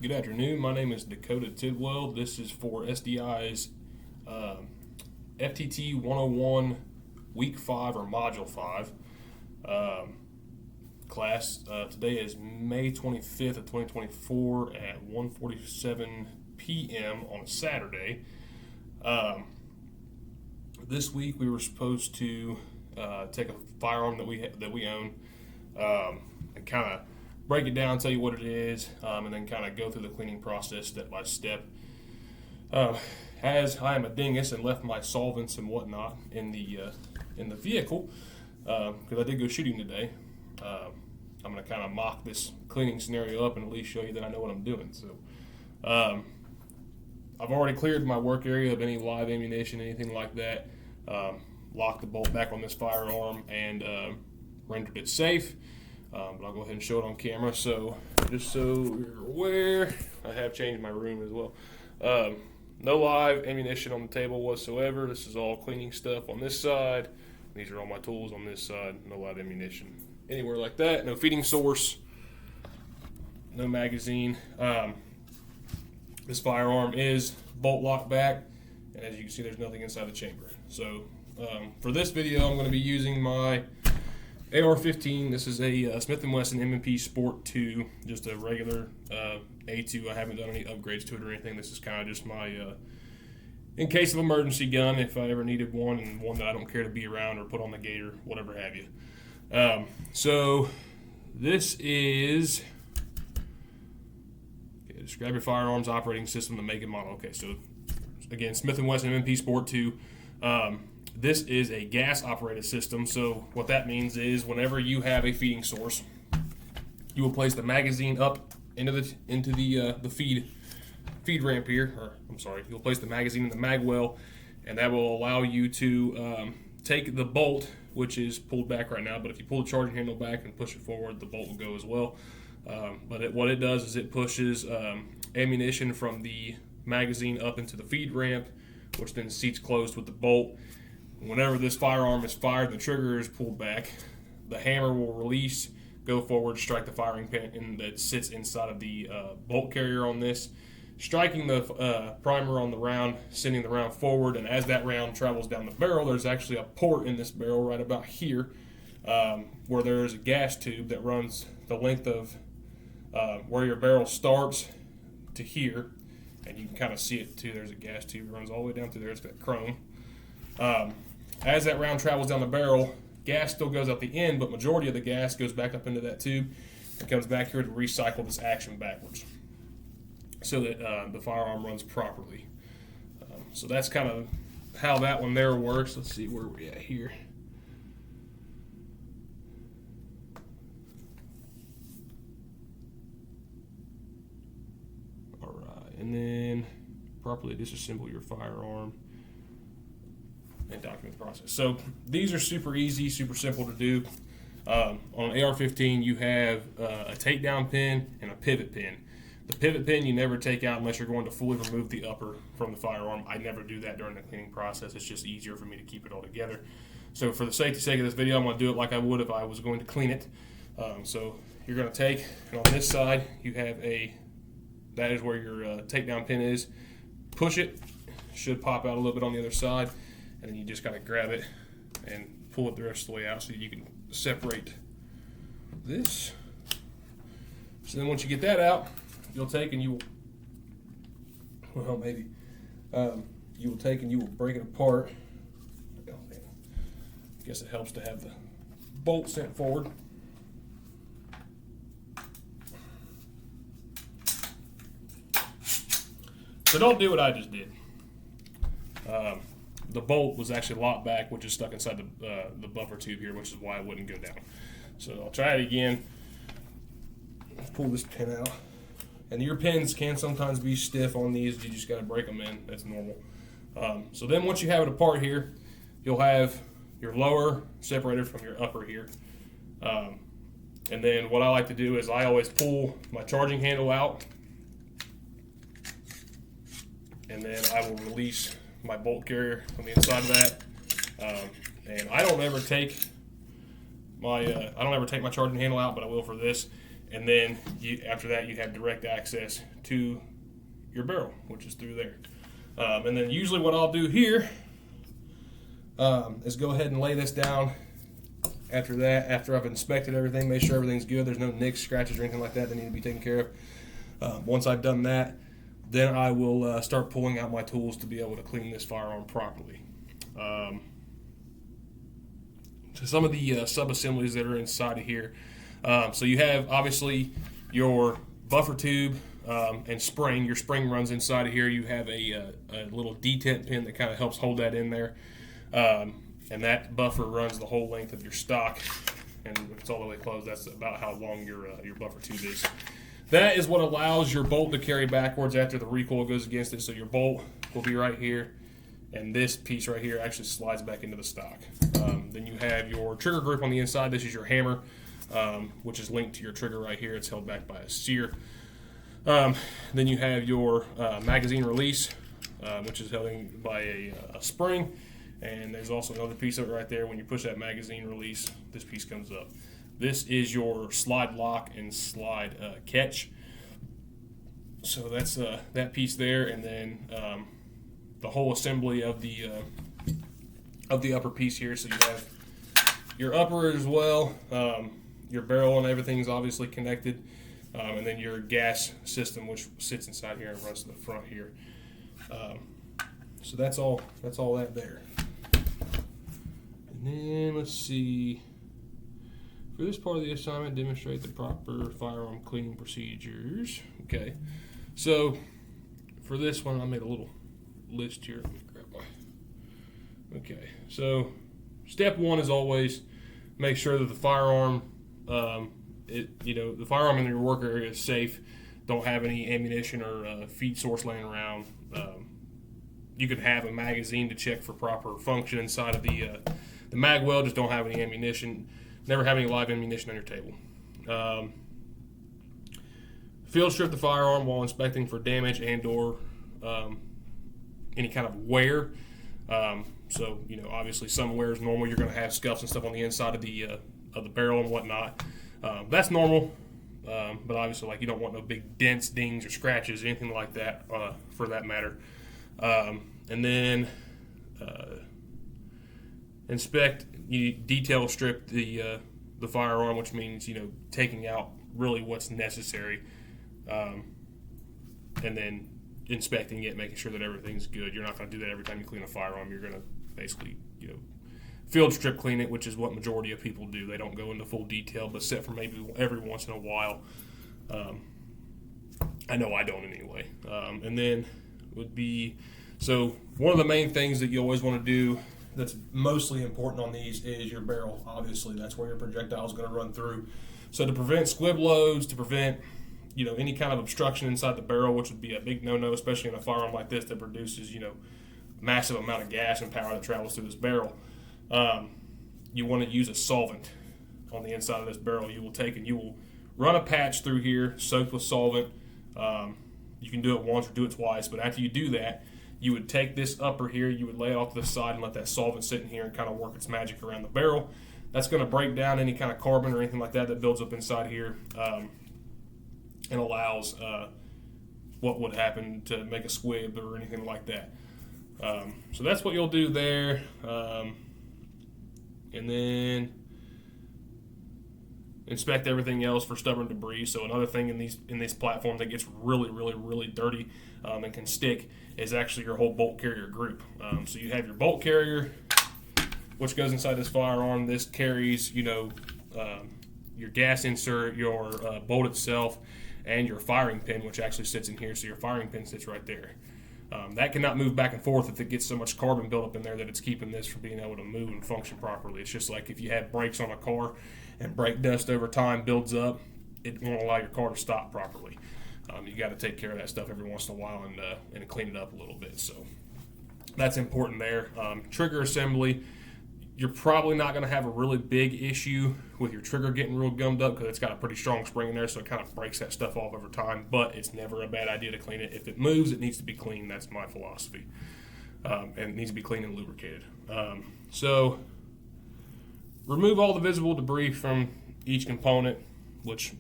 Good afternoon. My name is Dakota Tidwell. This is for SDI's FTT101 Week 5 or Module 5 class. Today is May 25th of 2024 at 1:47 p.m. on a Saturday. This week we were supposed to take a firearm that we own and kind of break it down, tell you what it is, and then kind of go through the cleaning process step by step. As I am a dingus and left my solvents and whatnot in the vehicle, because I did go shooting today, I'm going to kind of mock this cleaning scenario up and at least show you that I know what I'm doing. So I've already cleared my work area of any live ammunition, anything like that, locked the bolt back on this firearm, and rendered it safe. But I'll go ahead and show it on camera. So just so you're aware, I have changed my room as well. No live ammunition on the table whatsoever. This is all cleaning stuff on this side. These are all my tools on this side. No live ammunition anywhere like that. No feeding source. No magazine. This firearm is bolt locked back, and as you can see, there's nothing inside the chamber. So for this video, I'm going to be using my AR-15. This is a Smith & Wesson M&P Sport 2, just a regular A2. I haven't done any upgrades to it or anything. This is kind of just my in case of emergency gun if I ever needed one, and one that I don't care to be around or put on the gate or whatever have you. So this is, okay, describe your firearms operating system, the make and model. Okay, so again, Smith & Wesson M&P Sport 2. This is a gas-operated system, so what that means is whenever you have a feeding source, you will place the magazine up into the feed ramp here. Or I'm sorry, you'll place the magazine in the mag well, and that will allow you to take the bolt, which is pulled back right now. But if you pull the charging handle back and push it forward, the bolt will go as well. But what it does is it pushes ammunition from the magazine up into the feed ramp, which then seats closed with the bolt. Whenever this firearm is fired, the trigger is pulled back. The hammer will release, go forward, strike the firing pin that sits inside of the bolt carrier on this, striking the primer on the round, sending the round forward. And as that round travels down the barrel, there's actually a port in this barrel right about here where there's a gas tube that runs the length of where your barrel starts to here. And you can kind of see it too. There's a gas tube that runs all the way down through there. It's got chrome. As that round travels down the barrel, gas still goes out the end, but majority of the gas goes back up into that tube and comes back here to recycle this action backwards so that the firearm runs properly. So that's kind of how that one there works. Let's see where we're at here. All right, and then properly disassemble your firearm and document the process. So these are super easy, super simple to do. On an AR-15, you have a takedown pin and a pivot pin. The pivot pin you never take out unless you're going to fully remove the upper from the firearm. I never do that during the cleaning process. It's just easier for me to keep it all together. So for the sake of this video, I'm going to do it like I would if I was going to clean it. So you're going to take, and on this side, you have that is where your takedown pin is. Push it, should pop out a little bit on the other side. And then you just gotta grab it and pull it the rest of the way out so you can separate this. So then once you get that out, you'll take and you will, well maybe, you will take and you will break it apart. I guess it helps to have the bolt sent forward. So don't do what I just did. The bolt was actually locked back, which is stuck inside the buffer tube here, which is why it wouldn't go down. So I'll try it again. Let's pull this pin out. And your pins can sometimes be stiff on these. You just got to break them in. That's normal. So then once you have it apart here, you'll have your lower separated from your upper here. And then what I like to do is I always pull my charging handle out, and then I will release my bolt carrier on the inside of that. And I don't ever take my charging handle out, but I will for this. And then after that, you have direct access to your barrel, which is through there. And then usually what I'll do here is go ahead and lay this down. After that, after I've inspected everything, make sure everything's good, there's no nicks, scratches, or anything like that need to be taken care of. Once I've done that, then I will start pulling out my tools to be able to clean this firearm properly. So some of the sub-assemblies that are inside of here. So you have, obviously, your buffer tube and spring. Your spring runs inside of here. You have a little detent pin that kind of helps hold that in there. And that buffer runs the whole length of your stock. And if it's all the way closed, that's about how long your buffer tube is. That is what allows your bolt to carry backwards after the recoil goes against it. So your bolt will be right here, and this piece right here actually slides back into the stock. Then you have your trigger grip on the inside. This is your hammer, which is linked to your trigger right here. It's held back by a sear. Then you have your magazine release, which is held by a spring. And there's also another piece of it right there. When you push that magazine release, this piece comes up. This is your slide lock and slide catch. So that's that piece there, and then the whole assembly of the upper piece here. So you have your upper as well. Your barrel and everything's obviously connected, and then your gas system, which sits inside here and runs to the front here. So that's all that there. And then let's see. For this part of the assignment, demonstrate the proper firearm cleaning procedures. Okay. So for this one, I made a little list here. Let me grab my. Okay. So step one is always make sure that the firearm, the firearm in your work area is safe. Don't have any ammunition or feed source laying around. You could have a magazine to check for proper function inside of the mag well. Just don't have any ammunition. Never have any live ammunition on your table. Field strip the firearm while inspecting for damage and or any kind of wear. So obviously some wear is normal. You're going to have scuffs and stuff on the inside of the barrel and whatnot. That's normal. But obviously, you don't want no big dents, dings, or scratches, anything like that, for that matter. And then inspect, detail strip the firearm, which means taking out really what's necessary, and then inspecting it, making sure that everything's good. You're not going to do that every time you clean a firearm. You're going to basically field strip clean it, which is what majority of people do. They don't go into full detail, but except for maybe every once in a while. I know I don't anyway. And then would be, so one of the main things that you always want to do that's mostly important on these is your barrel. Obviously, that's where your projectile is going to run through. So to prevent squib loads, to prevent any kind of obstruction inside the barrel, which would be a big no-no, especially in a firearm like this that produces massive amount of gas and power that travels through this barrel. You want to use a solvent on the inside of this barrel. You will take and you will run a patch through here soaked with solvent. You can do it once or do it twice, but after you do that, you would take this upper here, you would lay it off to the side and let that solvent sit in here and kind of work its magic around the barrel. That's going to break down any kind of carbon or anything like that builds up inside here, and allows what would happen to make a squib or anything like that. So that's what you'll do there. And then inspect everything else for stubborn debris. So another thing in these platforms that gets really, really, really dirty and can stick is actually your whole bolt carrier group. So you have your bolt carrier, which goes inside this firearm. This carries, your gas insert, your bolt itself, and your firing pin, which actually sits in here. So your firing pin sits right there. That cannot move back and forth if it gets so much carbon buildup in there that it's keeping this from being able to move and function properly. It's just like if you have brakes on a car and brake dust over time builds up, it won't allow your car to stop properly. You got to take care of that stuff every once in a while and clean it up a little bit. So that's important there. Trigger assembly, you're probably not going to have a really big issue with your trigger getting real gummed up because it's got a pretty strong spring in there, so it kind of breaks that stuff off over time, but it's never a bad idea to clean it. If it moves, it needs to be cleaned. That's my philosophy. And it needs to be clean and lubricated. So remove all the visible debris from each component, which,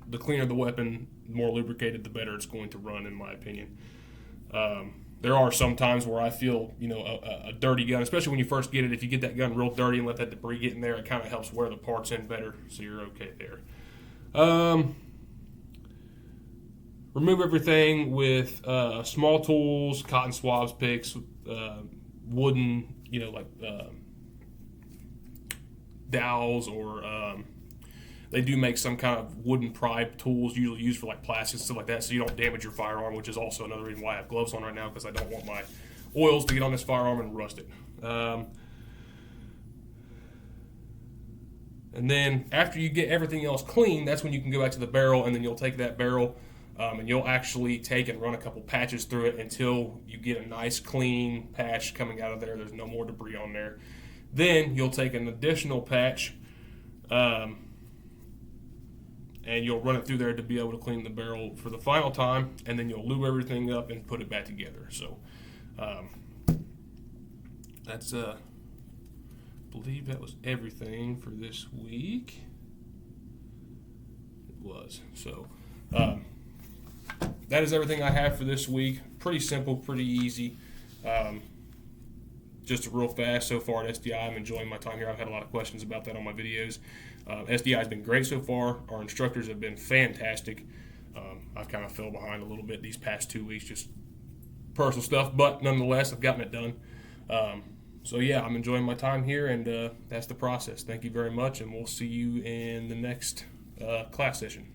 the cleaner the weapon, the more lubricated, the better it's going to run, in my opinion. There are some times where I feel, a dirty gun, especially when you first get it. If you get that gun real dirty and let that debris get in there, it kind of helps wear the parts in better, so you're okay there. Remove everything with small tools, cotton swabs, picks, wooden, dowels, or they do make some kind of wooden pry tools, usually used for like plastics and stuff like that, so you don't damage your firearm, which is also another reason why I have gloves on right now, because I don't want my oils to get on this firearm and rust it. And then after you get everything else clean, that's when you can go back to the barrel, and then you'll take that barrel and you'll actually take and run a couple patches through it until you get a nice clean patch coming out of there. There's no more debris on there. Then you'll take an additional patch and you'll run it through there to be able to clean the barrel for the final time, and then you'll lube everything up and put it back together. So that's I believe that was everything for this week. It was. So that is everything I have for this week. Pretty simple, pretty easy. Just real fast so far at SDI. I'm enjoying my time here. I've had a lot of questions about that on my videos. SDI has been great so far. Our instructors have been fantastic. I've kind of fell behind a little bit these past 2 weeks, just personal stuff, but nonetheless, I've gotten it done. So yeah, I'm enjoying my time here, and that's the process. Thank you very much, and we'll see you in the next class session.